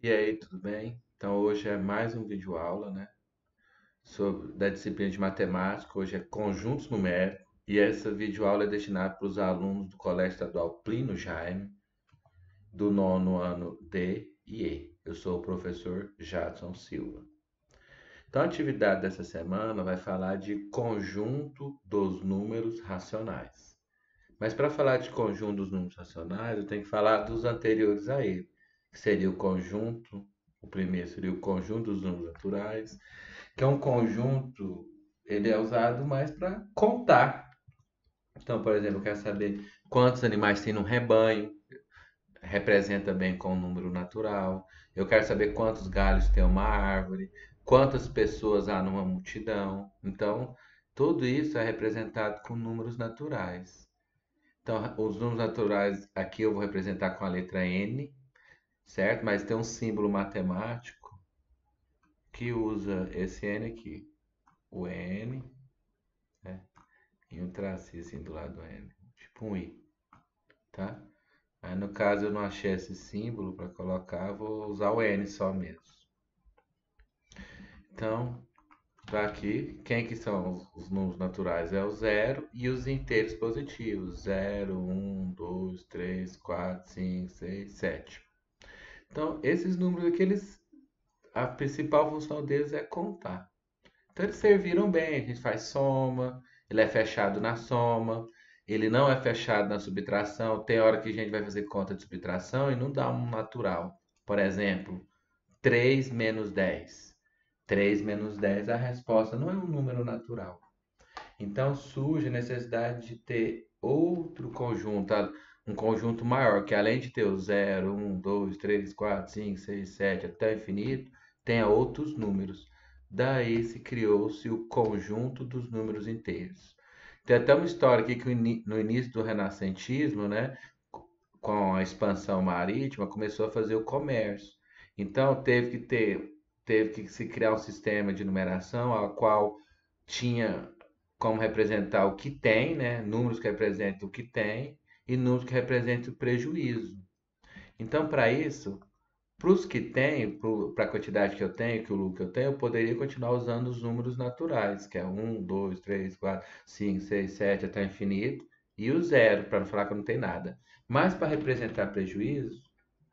E aí, tudo bem? Então hoje é mais um vídeo aula, né? Da disciplina de matemática. Hoje é conjuntos numéricos. E essa videoaula é destinada para os alunos do Colégio Estadual Plínio Jaime, do nono ano D e E. Eu sou o professor Jadson Silva. Então a atividade dessa semana vai falar de conjunto dos números racionais. Mas para falar de conjunto dos números racionais, eu tenho que falar dos anteriores a ele, que seria o conjunto. O primeiro seria o conjunto dos números naturais, que é um conjunto, ele é usado mais para contar. Então, por exemplo, eu quero saber quantos animais tem num rebanho, representa bem com o número natural. Eu quero saber quantos galhos tem uma árvore, quantas pessoas há numa multidão. Então, tudo isso é representado com números naturais. Então, os números naturais aqui eu vou representar com a letra N, certo? Mas tem um símbolo matemático que usa esse N aqui, o N, né? E um tracinho assim do lado do N, tipo um I, tá? Aí no caso eu não achei esse símbolo para colocar, vou usar o N só mesmo. Então, tá aqui, quem que são os números naturais? É o zero e os inteiros positivos, 0, 1, 2, 3, 4, 5, 6, 7. Então, esses números aqui, a principal função deles é contar. Então eles serviram bem, a gente faz soma, ele é fechado na soma, ele não é fechado na subtração. Tem hora que a gente vai fazer conta de subtração e não dá um natural. Por exemplo, 3 menos 10. 3 menos 10, a resposta não é um número natural. Então surge a necessidade de ter outro conjunto, um conjunto maior, que além de ter o 0, 1, 2, 3, 4, 5, 6, 7 até o infinito, tenha outros números. Daí se criou-se o conjunto dos números inteiros. Tem até uma história aqui que no início do renascentismo, né, com a expansão marítima, começou a fazer o comércio. Então teve que se criar um sistema de numeração ao qual tinha como representar o que tem, né? Números que representam o que tem e números que representam o prejuízo. Então, para isso, para os que tem, para a quantidade que eu tenho, que o lucro que eu tenho, eu poderia continuar usando os números naturais, que é 1, 2, 3, 4, 5, 6, 7 até o infinito, e o zero, para não falar que não tem nada. Mas para representar prejuízo,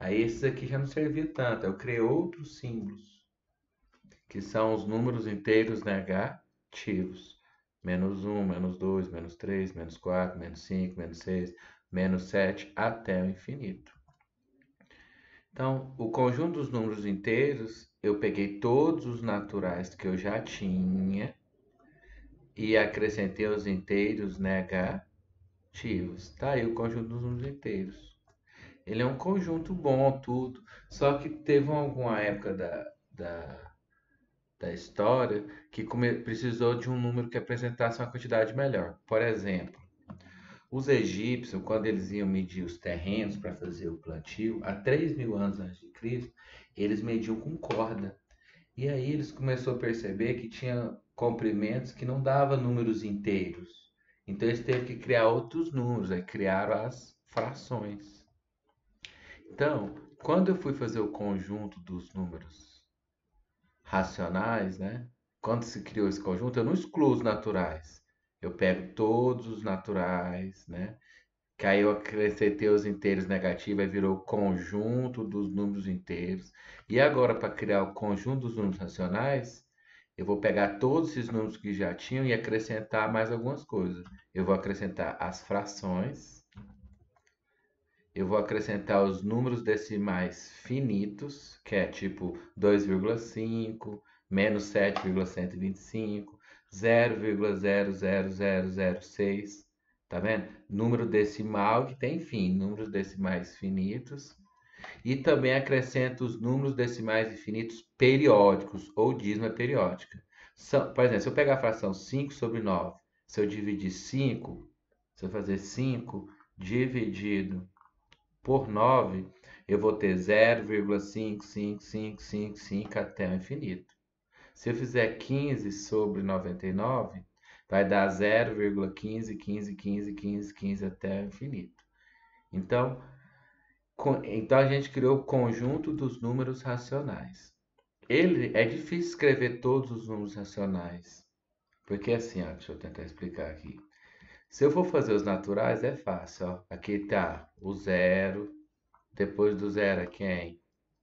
aí esses aqui já não servia tanto. Eu criei outros símbolos, que são os números inteiros negativos. Menos um, menos 2, menos 3, menos 4, menos 5, menos 6, menos 7, até o infinito. Então, o conjunto dos números inteiros, eu peguei todos os naturais que eu já tinha e acrescentei os inteiros negativos. Tá aí o conjunto dos números inteiros. Ele é um conjunto bom, tudo. Só que teve alguma época da história que precisou de um número que apresentasse uma quantidade melhor. Por exemplo, os egípcios, quando eles iam medir os terrenos para fazer o plantio, há 3.000 anos antes de Cristo, eles mediam com corda. E aí eles começaram a perceber que tinha comprimentos que não dava números inteiros. Então eles teve que criar outros números, aí criaram as frações. Então, quando eu fui fazer o conjunto dos números racionais, né? Quando se criou esse conjunto, eu não excluo os naturais. Eu pego todos os naturais, né? Que aí eu acrescentei os inteiros negativos, aí virou o conjunto dos números inteiros. E agora, para criar o conjunto dos números racionais, eu vou pegar todos esses números que já tinham e acrescentar mais algumas coisas. Eu vou acrescentar as frações, eu vou acrescentar os números decimais finitos, que é tipo 2,5, menos 7,125, 0,00006. Tá vendo? Número decimal que tem fim, números decimais finitos. E também acrescento os números decimais infinitos periódicos ou dízima periódica. Por exemplo, se eu pegar a fração 5 sobre 9, se eu dividir 5, se eu fazer 5 dividido por 9, eu vou ter 0,55555 até o infinito. Se eu fizer 15 sobre 99, vai dar 0,1515151515 até o infinito. Então, Então a gente criou o conjunto dos números racionais. Ele é difícil escrever todos os números racionais, porque assim, ó, deixa eu tentar explicar aqui. Se eu for fazer os naturais, é fácil, ó. Aqui tá o zero, depois do zero é quem?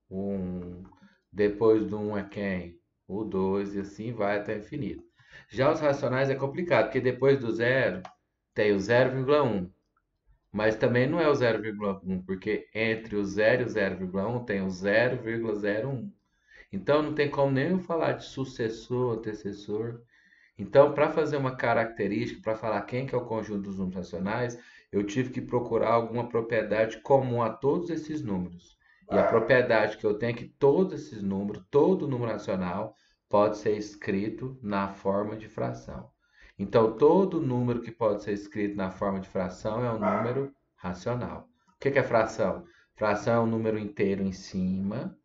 O 1, depois do 1 é quem? O 2 e assim vai até o infinito. Já os racionais é complicado, porque depois do zero tem o 0,1, mas também não é o 0,1, porque entre o 0 e o 0,1 tem o 0,01. Então não tem como nem eu falar de sucessor, antecessor. Então, para fazer uma característica, para falar quem que é o conjunto dos números racionais, eu tive que procurar alguma propriedade comum a todos esses números. E a propriedade que eu tenho é que todos esses números, todo número racional, pode ser escrito na forma de fração. Então, todo número que pode ser escrito na forma de fração é um número racional. O que é fração? Fração é um número inteiro em cima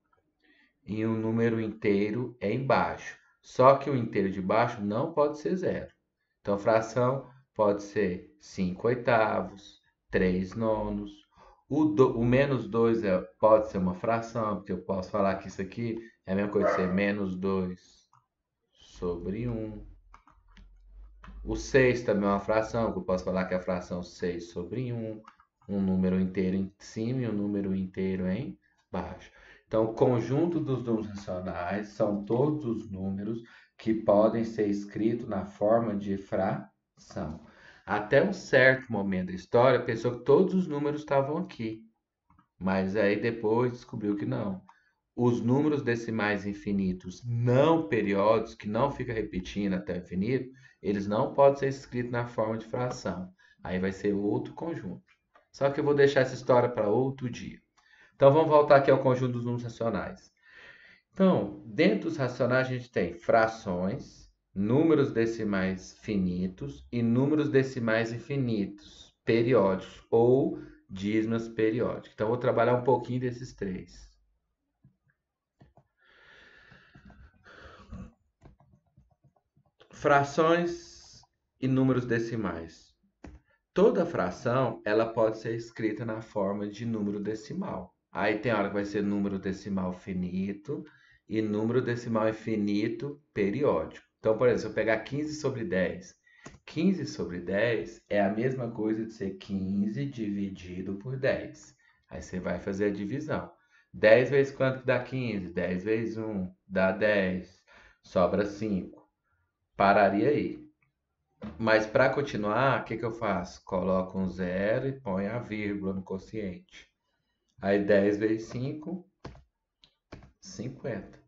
e um número inteiro é embaixo. Só que o inteiro de baixo não pode ser zero. Então, fração pode ser 5 oitavos, 3 nonos. O menos 2 pode ser uma fração, porque eu posso falar que isso aqui é a mesma coisa de ser menos 2 sobre 1. O 6 também é uma fração, que eu posso falar que é a fração 6 sobre 1. Um número inteiro em cima e um número inteiro em baixo. Então, o conjunto dos números racionais são todos os números que podem ser escritos na forma de fração. Até um certo momento da história, pensou que todos os números estavam aqui, mas aí depois descobriu que não. Os números decimais infinitos não periódicos, que não fica repetindo até o infinito, eles não podem ser escritos na forma de fração. Aí vai ser outro conjunto. Só que eu vou deixar essa história para outro dia. Então vamos voltar aqui ao conjunto dos números racionais. Então, dentro dos racionais a gente tem frações, números decimais finitos e números decimais infinitos, periódicos ou dízimas periódicas. Então vou trabalhar um pouquinho desses três. Frações e números decimais. Toda fração ela pode ser escrita na forma de número decimal. Aí tem hora que vai ser número decimal finito e número decimal infinito periódico. Então, por exemplo, se eu pegar 15 sobre 10, 15 sobre 10 é a mesma coisa de ser 15 dividido por 10. Aí você vai fazer a divisão. 10 vezes quanto que dá 15? 10 vezes 1 dá 10. Sobra 5. Pararia aí. Mas para continuar, o que que eu faço? Coloco um zero e ponho a vírgula no quociente. Aí 10 vezes 5, 50.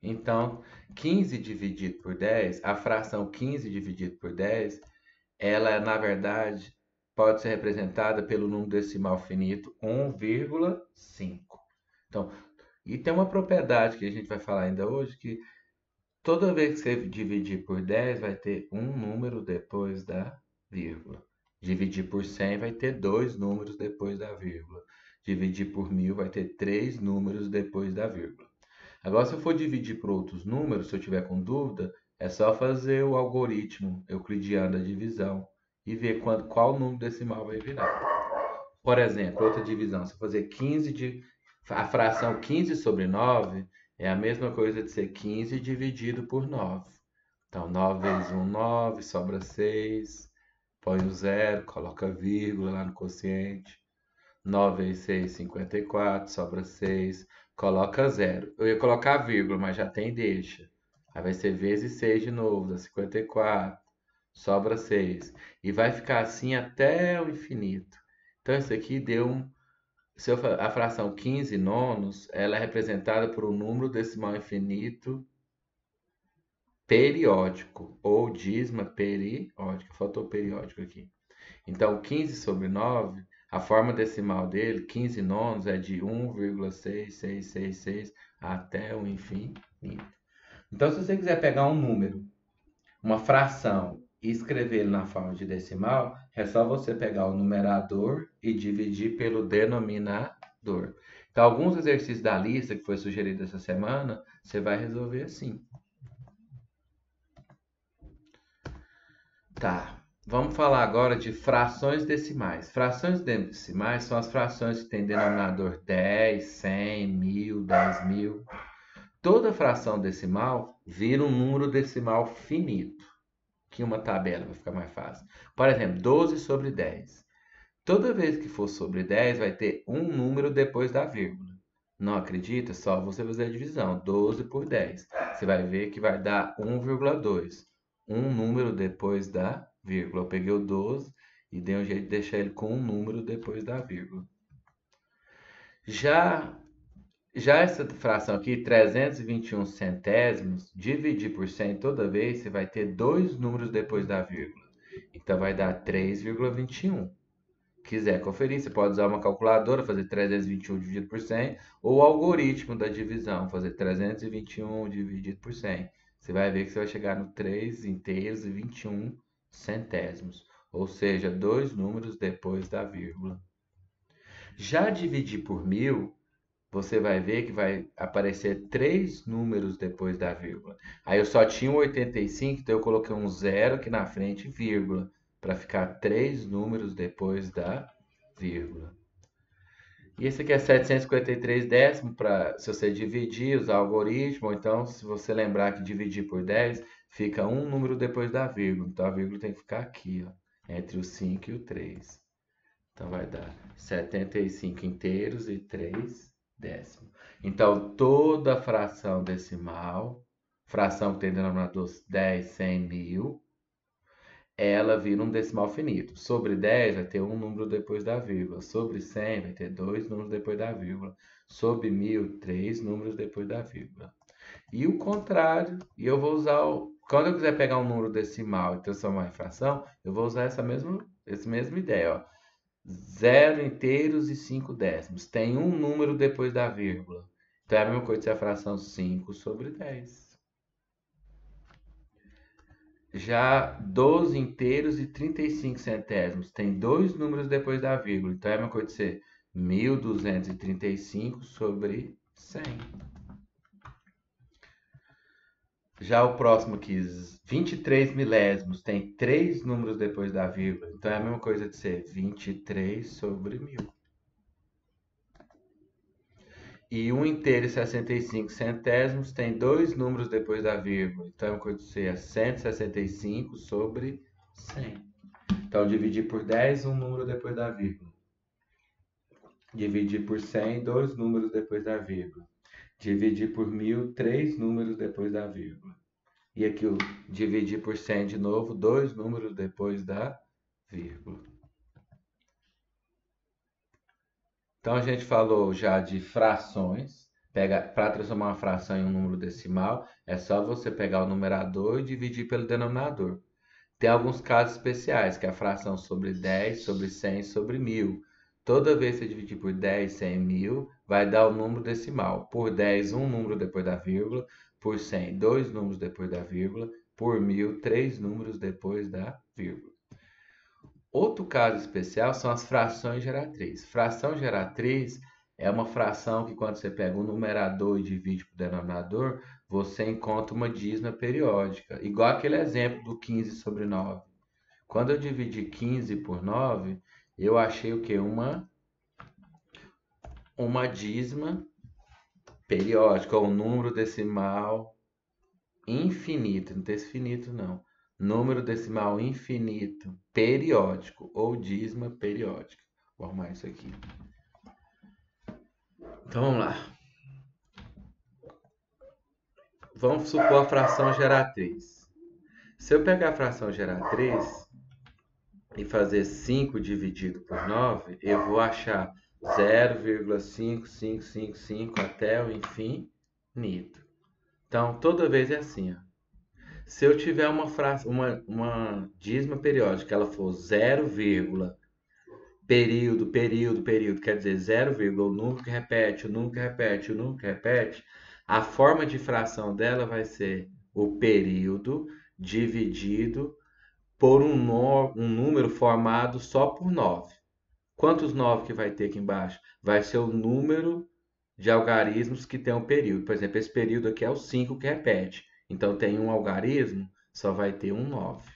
Então, 15 dividido por 10, a fração 15 dividido por 10, ela na verdade pode ser representada pelo número decimal finito 1,5. Então, e tem uma propriedade que a gente vai falar ainda hoje que toda vez que você dividir por 10, vai ter um número depois da vírgula. Dividir por 100 vai ter dois números depois da vírgula. Dividir por 1000 vai ter três números depois da vírgula. Agora, se eu for dividir por outros números, se eu tiver com dúvida, é só fazer o algoritmo euclidiano da divisão e ver qual número decimal vai virar. Por exemplo, outra divisão, se eu fazer 15 a fração 15 sobre 9 é a mesma coisa de ser 15 dividido por 9. Então, 9 vezes 1, 9, sobra 6. Põe o zero, coloca vírgula lá no quociente. 9 vezes 6, 54, sobra 6. Coloca zero. Eu ia colocar vírgula, mas já tem deixa. Aí vai ser vezes 6 de novo, dá 54. Sobra 6. E vai ficar assim até o infinito. Então, isso aqui deu um. A fração 15 nonos, ela é representada por um número decimal infinito periódico, ou dízima periódica. Faltou periódico aqui. Então, 15 sobre 9, a forma decimal dele, 15 nonos, é de 1,6666 até o infinito. Então, se você quiser pegar um número, uma fração, e escrever ele na forma de decimal, é só você pegar o numerador e dividir pelo denominador. Então, alguns exercícios da lista que foi sugerido essa semana, você vai resolver assim. Tá. Vamos falar agora de frações decimais. Frações decimais são as frações que têm denominador 10, 100, 1000, 10.000. Toda fração decimal vira um número decimal finito, que uma tabela vai ficar mais fácil. Por exemplo, 12 sobre 10. Toda vez que for sobre 10, vai ter um número depois da vírgula. Não acredita? Só você fazer a divisão. 12 por 10. Você vai ver que vai dar 1,2. Um número depois da vírgula. Eu peguei o 12 e dei um jeito de deixar ele com um número depois da vírgula. Já, já essa fração aqui, 321 centésimos, dividir por 100 toda vez, você vai ter dois números depois da vírgula. Então vai dar 3,21. Quiser conferir, você pode usar uma calculadora, fazer 321 dividido por 100, ou o algoritmo da divisão, fazer 321 dividido por 100. Você vai ver que você vai chegar no 3 inteiros e 21 centésimos, ou seja, dois números depois da vírgula. Já dividir por 1000, você vai ver que vai aparecer três números depois da vírgula. Aí eu só tinha um 85, então eu coloquei um zero aqui na frente, vírgula, para ficar três números depois da vírgula. E esse aqui é 753 décimo, para se você dividir, usar o algoritmo, ou então se você lembrar que dividir por 10, fica um número depois da vírgula. Então a vírgula tem que ficar aqui, ó, entre o 5 e o 3. Então vai dar 75 inteiros e 3 décimos. Então toda fração decimal, fração que tem denominador 10, 100, 1000, ela vira um decimal finito. Sobre 10 vai ter um número depois da vírgula. Sobre 100 vai ter dois números depois da vírgula. Sobre 1000, três números depois da vírgula. E o contrário, e eu vou usar quando eu quiser pegar um número decimal e transformar em fração, eu vou usar essa mesma ideia, ó. 0 inteiros e 5 décimos. Tem um número depois da vírgula. Então é a mesma coisa se a fração 5 sobre 10. Já 12 inteiros e 35 centésimos. Tem dois números depois da vírgula. Então é a mesma coisa de ser 1235 sobre 100. Já o próximo aqui, 23 milésimos. Tem três números depois da vírgula. Então é a mesma coisa de ser 23 sobre 1000. E 1 inteiro e 65 centésimos tem dois números depois da vírgula. Então, é coisa de ser 165 sobre 100. Então, dividir por 10, um número depois da vírgula. Dividir por 100, dois números depois da vírgula. Dividir por 1000, três números depois da vírgula. E aqui o dividir por 100 de novo, dois números depois da vírgula. Então a gente falou já de frações. Para transformar uma fração em um número decimal, é só você pegar o numerador e dividir pelo denominador. Tem alguns casos especiais, que é a fração sobre 10, sobre 100, sobre 1000. Toda vez que você dividir por 10, 100, 1000, vai dar o número decimal. Por 10, um número depois da vírgula. Por 100, dois números depois da vírgula. Por 1000, três números depois da vírgula. Outro caso especial são as frações geratrizes. Fração geratriz é uma fração que, quando você pega o numerador e divide por denominador, você encontra uma dízima periódica, igual aquele exemplo do 15 sobre 9. Quando eu dividi 15 por 9, eu achei o quê? Uma dízima periódica, ou um número decimal infinito. Não tem esse finito, não. Número decimal infinito periódico ou dízima periódica. Vou arrumar isso aqui. Então vamos lá. Vamos supor a fração geratriz. Se eu pegar a fração geratriz e fazer 5 dividido por 9, eu vou achar 0,5555 até o infinito. Então toda vez é assim, ó. Se eu tiver uma dízima periódica, ela for 0, período, quer dizer 0, o número que repete, o número que repete, o número que repete, a forma de fração dela vai ser o período dividido por um número formado só por 9. Quantos 9 que vai ter aqui embaixo? Vai ser o número de algarismos que tem um período. Por exemplo, esse período aqui é o 5 que repete. Então tem um algarismo, só vai ter um 9.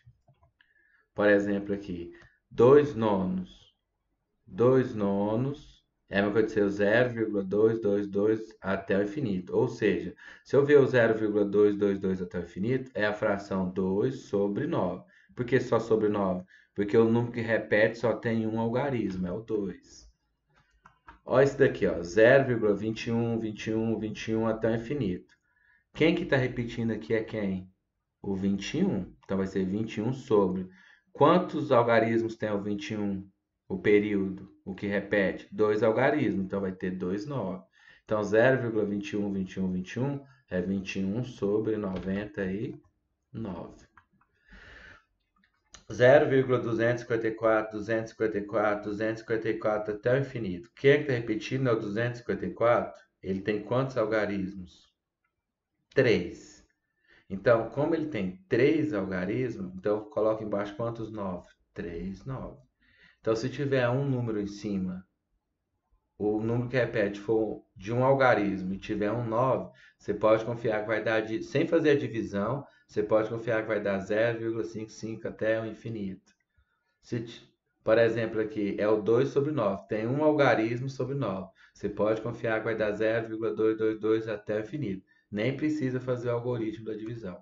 Por exemplo, aqui, 2 nonos. 2 nonos é a mesma coisa de ser o 0,222 até o infinito. Ou seja, se eu ver o 0,222 até o infinito, é a fração 2 sobre 9. Por que só sobre 9? Porque o número que repete só tem um algarismo, é o 2. Olha isso daqui, ó, 0,21, 21, 21 até o infinito. Quem que está repetindo aqui é quem? O 21. Então vai ser 21 sobre. Quantos algarismos tem o 21? O período, o que repete? 2 algarismos, então vai ter 2 9. Então 0,21, 21, 21 é 21 sobre 99. 0,254, 254, 254 até o infinito. Quem é que está repetindo é o 254. Ele tem quantos algarismos? 3. Então, como ele tem 3 algarismos, então eu coloco embaixo quantos 9? 3, 9. Então, se tiver um número em cima, o número que repete for de um algarismo e tiver um 9, você pode confiar que vai dar, sem fazer a divisão, você pode confiar que vai dar 0,55 até o infinito. Se, por exemplo, aqui é o 2 sobre 9, tem um algarismo sobre 9. Você pode confiar que vai dar 0,222 até o infinito. Nem precisa fazer o algoritmo da divisão.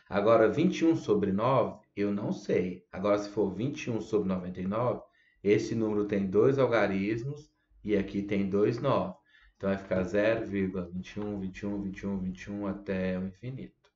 Agora, 21 sobre 9, eu não sei. Agora, se for 21 sobre 99, esse número tem dois algarismos e aqui tem dois 9. Então, vai ficar 0,21, 21, 21, 21 até o infinito.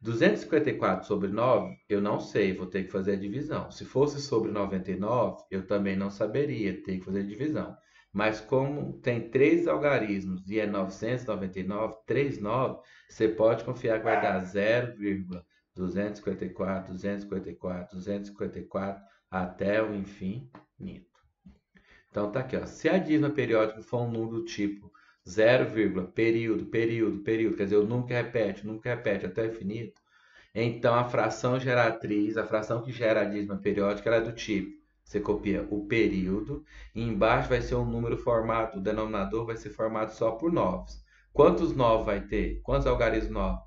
254 sobre 9, eu não sei, vou ter que fazer a divisão. Se fosse sobre 99, eu também não saberia, ter que fazer a divisão. Mas como tem três algarismos e é 999, 39, você pode confiar que vai dar 0,254, 254, 254 até o infinito. Então tá aqui, ó. Se a dízima periódica for um número do tipo 0, período, período, período, quer dizer, o número que repete até o infinito, então a fração geratriz, a fração que gera a dízima periódica, ela é do tipo, você copia o período e embaixo vai ser um número formado, o denominador vai ser formado só por novos. Quantos novos vai ter? Quantos algarismos novos?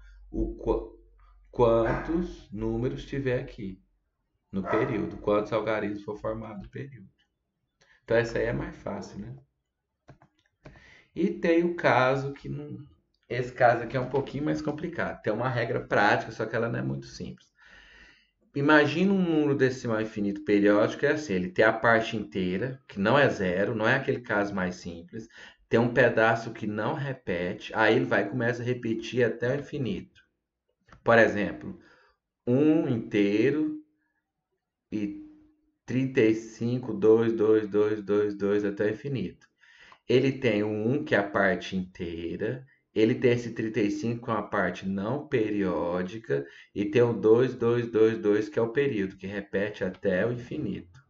Quantos números tiver aqui no período? Quantos algarismos for formado no período? Então essa aí é mais fácil, né? E tem o caso que não. Esse caso aqui é um pouquinho mais complicado. Tem uma regra prática, só que ela não é muito simples. Imagina um número decimal infinito periódico, é assim, ele tem a parte inteira, que não é zero, não é aquele caso mais simples, tem um pedaço que não repete, aí ele vai começa a repetir até o infinito. Por exemplo, 1 inteiro e 35, 2, 2, 2, 2, 2 até o infinito. Ele tem o 1, que é a parte inteira, ele tem esse 35 com a parte não periódica, e tem o 2, 2, 2, 2, que é o período, que repete até o infinito.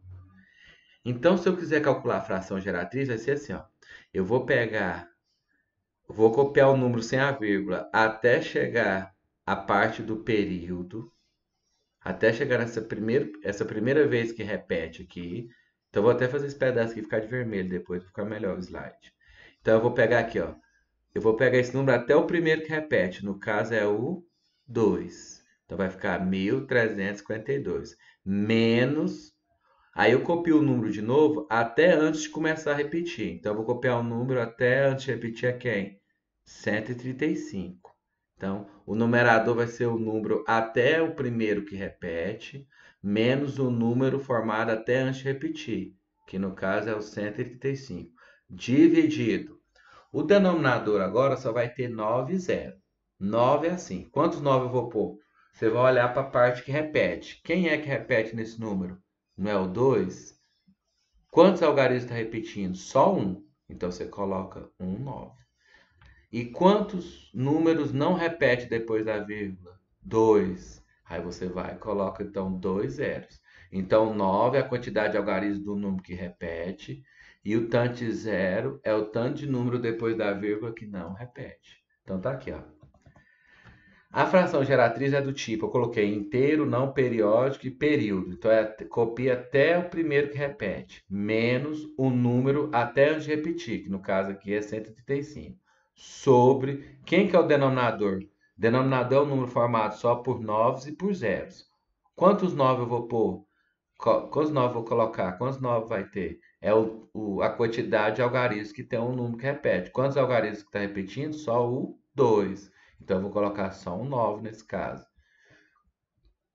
Então, se eu quiser calcular a fração geratriz, vai ser assim, ó. Eu vou copiar o número sem a vírgula até chegar à parte do período, até chegar essa primeira vez que repete aqui. Então, eu vou até fazer esse pedaço aqui ficar de vermelho depois, para ficar melhor o slide. Então, eu vou pegar aqui, ó. Eu vou pegar esse número até o primeiro que repete. No caso, é o 2. Então, vai ficar 1352. Menos. Aí, eu copio o número de novo até antes de começar a repetir. Então, eu vou copiar o número até antes de repetir a quem? 135. Então, o numerador vai ser o número até o primeiro que repete, menos o número formado até antes de repetir, que no caso é o 135. Dividido. O denominador agora só vai ter 9 e 0. 9 é assim. Quantos 9 eu vou pôr? Você vai olhar para a parte que repete. Quem é que repete nesse número? Não é o 2? Quantos algarismos está repetindo? Só um. Então você coloca 1, 9. E quantos números não repete depois da vírgula? 2. Aí você vai e coloca então 2 zeros. Então 9 é a quantidade de algarismos do número que repete. E o tanto de zero é o tanto de número depois da vírgula que não repete. Então tá aqui, ó. A fração geratriz é do tipo, eu coloquei inteiro, não periódico e período. Então copia até o primeiro que repete, menos o número até antes de repetir, que no caso aqui é 135. Sobre quem que é o denominador? O denominador é um número formado só por novos e por zeros. Quantos 9 eu vou pôr? Quantos 9 eu vou colocar? Quantos 9 vai ter? É a quantidade de algarismos que tem um número que repete. Quantos algarismos que está repetindo? Só o 2. Então eu vou colocar só um 9 nesse caso.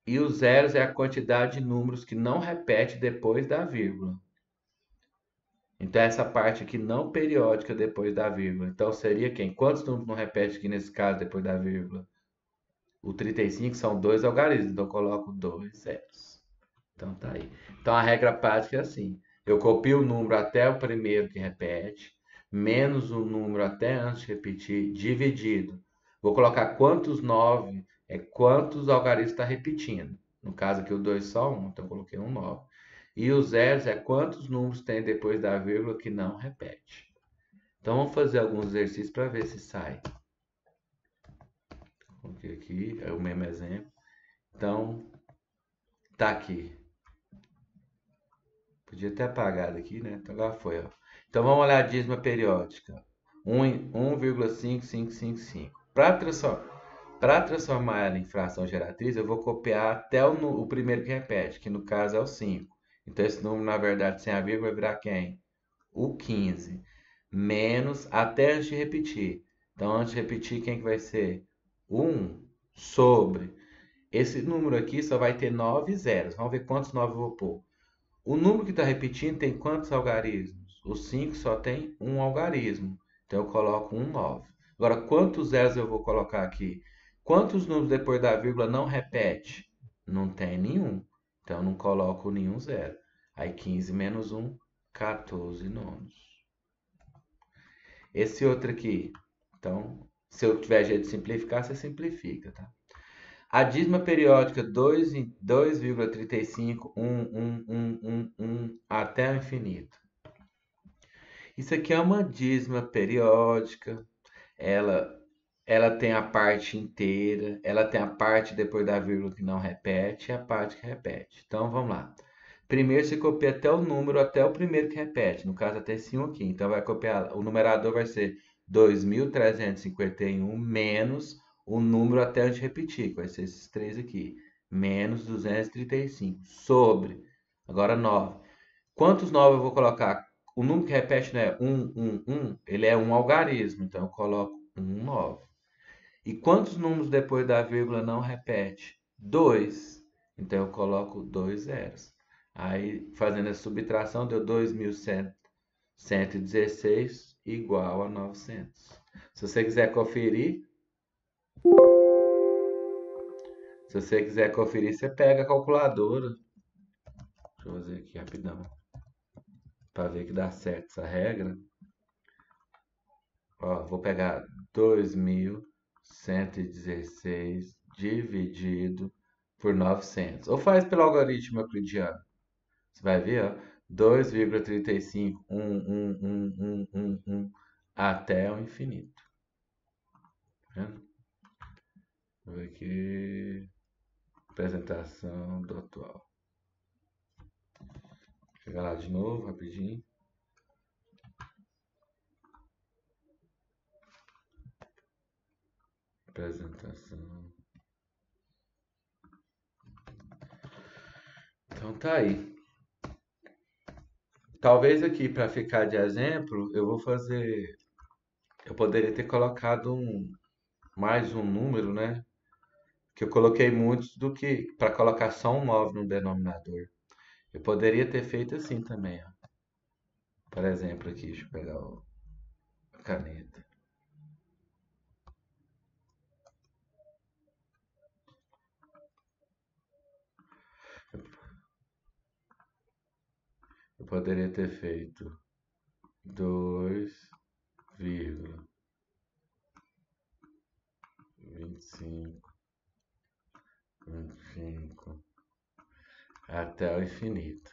E os zeros é a quantidade de números que não repete depois da vírgula. Então essa parte aqui não periódica depois da vírgula. Então seria quem? Quantos números não repete aqui nesse caso depois da vírgula? O 35 são dois algarismos, então eu coloco dois zeros. Então tá aí. Então a regra prática é assim: eu copio o número até o primeiro que repete, menos o número até antes de repetir, dividido. Vou colocar quantos 9 é quantos algarismos está repetindo. No caso aqui o 2 só um, então eu coloquei um 9. E o zeros é quantos números tem depois da vírgula que não repete. Então vamos fazer alguns exercícios para ver se sai. Coloquei aqui, é o mesmo exemplo. Então, tá aqui. Podia ter apagado aqui, né? Então agora foi, ó. Então vamos olhar a dízima periódica. 1,5555. Para transformar ela em fração geratriz, eu vou copiar até o primeiro que repete, que no caso é o 5. Então esse número, na verdade, sem a vírgula vai virar quem? O 15. Menos até antes de repetir. Então antes de repetir, quem que vai ser? 1 sobre. Esse número aqui só vai ter 9 zeros. Vamos ver quantos 9 eu vou pôr. O número que está repetindo tem quantos algarismos? O 5 só tem um algarismo. Então eu coloco um 9. Agora, quantos zeros eu vou colocar aqui? Quantos números depois da vírgula não repete? Não tem nenhum. Então eu não coloco nenhum zero. Aí 15 menos 1, 14 nonos. Esse outro aqui. Então, se eu tiver jeito de simplificar, você simplifica, tá? A dízima periódica 2,35, até o infinito. Isso aqui é uma dízima periódica. Ela, ela tem a parte inteira, ela tem a parte depois da vírgula que não repete e a parte que repete. Então vamos lá. Primeiro você copia até o número, até o primeiro que repete, no caso até esse 1 aqui. Então vai copiar, o numerador vai ser 2.351 menos o número até antes de repetir, que vai ser esses três aqui, menos 235, sobre, agora 9. Quantos 9 eu vou colocar? O número que repete não é 1, ele é um algarismo, então eu coloco 1, 9. E quantos números depois da vírgula não repete? 2. Então eu coloco 2 zeros. Aí, fazendo a subtração, deu 2.116 igual a 900. Se você quiser conferir, você pega a calculadora. Deixa eu fazer aqui rapidão, para ver que dá certo essa regra. Ó, vou pegar 2.116 dividido por 900. Ou faz pelo algoritmo euclidiano. Você vai ver, ó, 2,35, até o infinito. Tá vendo? Vou ver aqui. Apresentação do atual. Chega lá de novo, rapidinho. Apresentação. Então tá aí. Talvez aqui, para ficar de exemplo, eu vou fazer. Eu poderia ter colocado mais um número, né? Que eu coloquei muitos do que para colocar só um 9 no denominador. Eu poderia ter feito assim também, ó. Por exemplo, aqui, deixa eu pegar a caneta. Eu poderia ter feito 2,25, 25 até o infinito.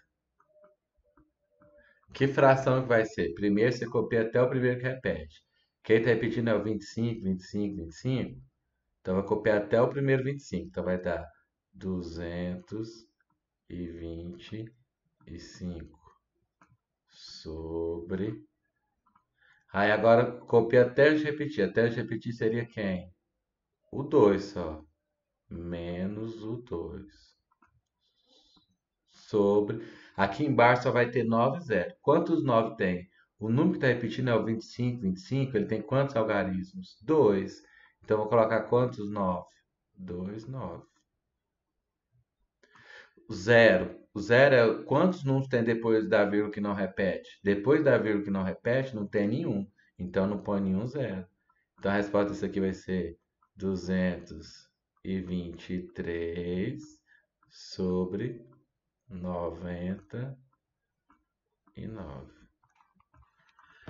Que fração que vai ser? Primeiro você copia até o primeiro que repete. Quem está repetindo é o 25, 25, 25. Então vai copiar até o primeiro 25. Então vai dar 225 sobre. Aí agora copia até antes de repetir. Até antes de repetir seria quem? O 2 só. Menos o 2. sobre. Aqui embaixo só vai ter 9 e 0. Quantos 9 tem? O número que está repetindo é o 25. 25, ele tem quantos algarismos? 2. Então, eu vou colocar quantos 9? 2, 9. O zero. O zero é quantos números tem depois da vírgula que não repete? Depois da vírgula que não repete, não tem nenhum. Então, não põe nenhum zero. Então, a resposta disso aqui vai ser 223 sobre 99.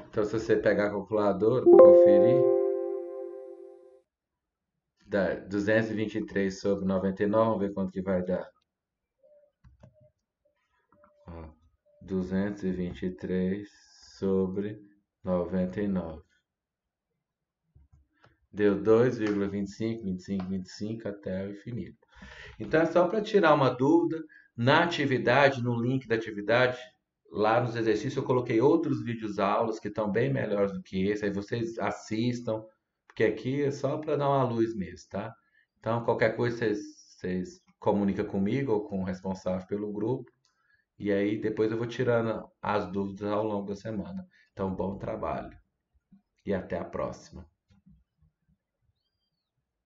Então, se você pegar a calculadora para conferir, dá 223 sobre 99, vamos ver quanto que vai dar. Ó, 223 sobre 99. Deu 2,25, 25, 25 até o infinito. Então é só para tirar uma dúvida. Na atividade, no link da atividade, lá nos exercícios, eu coloquei outros vídeos aulas que estão bem melhores do que esse. Aí vocês assistam, porque aqui é só para dar uma luz mesmo, tá? Então, qualquer coisa vocês comunicam comigo ou com o responsável pelo grupo. E aí depois eu vou tirando as dúvidas ao longo da semana. Então, bom trabalho e até a próxima.